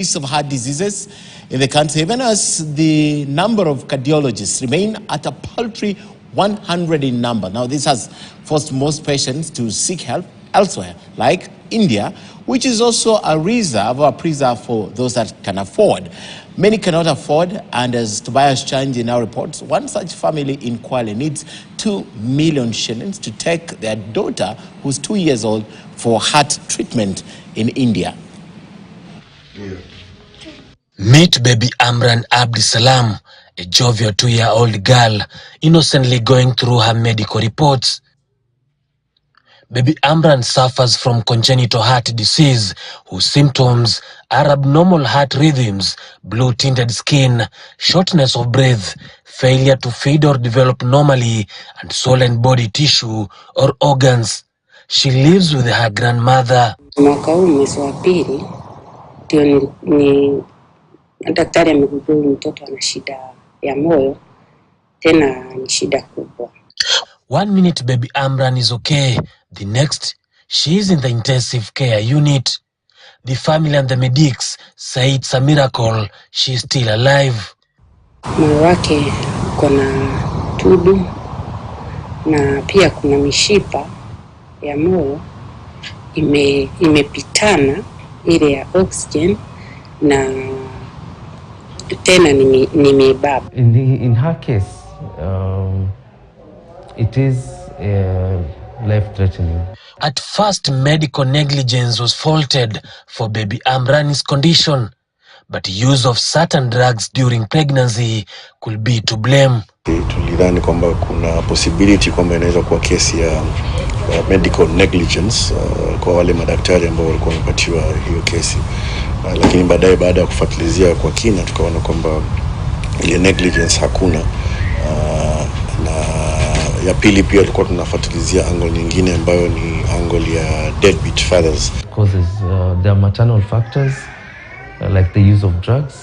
of heart diseases in the country, even as the number of cardiologists remain at a paltry 100 in number. Now, this has forced most patients to seek help elsewhere, like India, which is also a reserve or a preserve for those that can afford. Many cannot afford, and as Tobias Chanji now reports, one such family in Kwale needs 2 million shillings to take their daughter, who's 2 years old, for heart treatment in India. Meet baby Amran Abdisalam, a jovial 2-year-old girl, innocently going through her medical reports. Baby Amran suffers from congenital heart disease, whose symptoms are abnormal heart rhythms, blue-tinted skin, shortness of breath, failure to feed or develop normally, and swollen body tissue or organs. She lives with her grandmother. Mwaka huu mwezi wa pili ndio ni daktari amegundua mtoto ana shida ya moyo, tena ni shida kubwa. 1 minute baby Amran is okay. The next, she is in the intensive care unit. The family and the medics say it's a miracle she is still alive. Moyo wake kuna tudu na pia kuna mishipa ya moyo imepitana ile ya oxygen na tena ni mibaba. In her case, it is life-threatening. At first, medical negligence was faulted for baby Amran's condition, but use of certain drugs during pregnancy could be to blame. Tulidhani kwamba kuna possibility kwamba inaweza kuwa kesi ya medical negligence kwa wale madaktari ambao walikuwa wamepatiwa hiyo kesi, lakini baadaye baada ya kufuatilizia kwa kina tukaona kwamba ile negligence hakuna, na ya pili pia tulikuwa tunafuatilizia angle nyingine ambayo ni angle ya deadbeat fathers. Causes there are maternal factors like the use of drugs.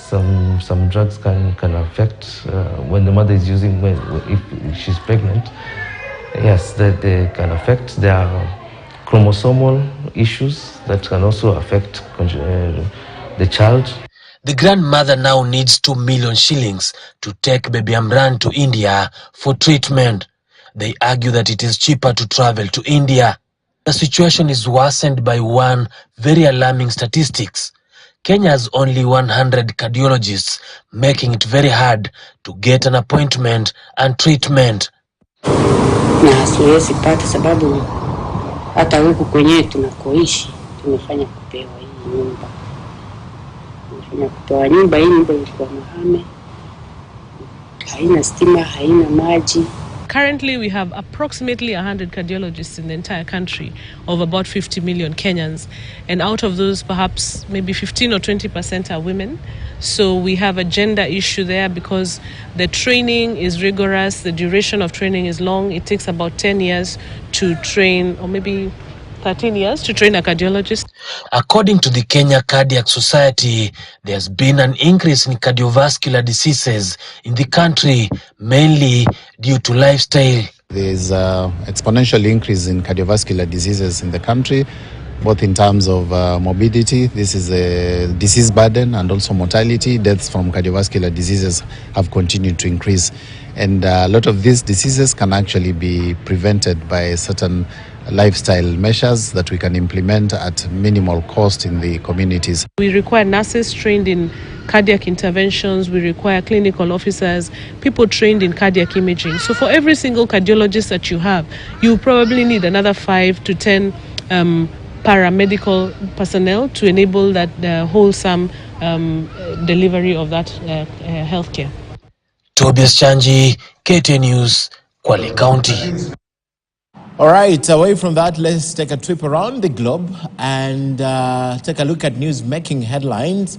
Some drugs can affect when the mother is using, if she's pregnant. Yes, that they can affect. There are chromosomal issues that can also affect the child. The grandmother now needs 2 million shillings to take baby Amran to India for treatment. They argue that it is cheaper to travel to India. The situation is worsened by one very alarming statistics. Kenya has only 100 cardiologists, making it very hard to get an appointment and treatment. Na siwezi pata sababu hata huku kwenye tunakoishi tumefanya kupewa hii nyumba. Tumefanya kupewa nyumba hii, nyumba ilikuwa mahame, haina stima, haina maji. Currently, we have approximately 100 cardiologists in the entire country of about 50 million Kenyans. And out of those, perhaps maybe 15 or 20% are women. So we have a gender issue there because the training is rigorous, the duration of training is long. It takes about 10 years to train, or maybe 13 years to train a cardiologist. According to the Kenya Cardiac Society, there's been an increase in cardiovascular diseases in the country, mainly due to lifestyle. There's an exponential increase in cardiovascular diseases in the country, both in terms of morbidity. This is a disease burden, and also mortality. Deaths from cardiovascular diseases have continued to increase. And a lot of these diseases can actually be prevented by certain lifestyle measures that we can implement at minimal cost in the communities. We require nurses trained in cardiac interventions. We require clinical officers, people trained in cardiac imaging. So for every single cardiologist that you have, you probably need another 5 to 10 paramedical personnel to enable that wholesome delivery of that healthcare. Tobias Chanji, KTN News, Kwale County. All right, away from that, let's take a trip around the globe and take a look at news making headlines.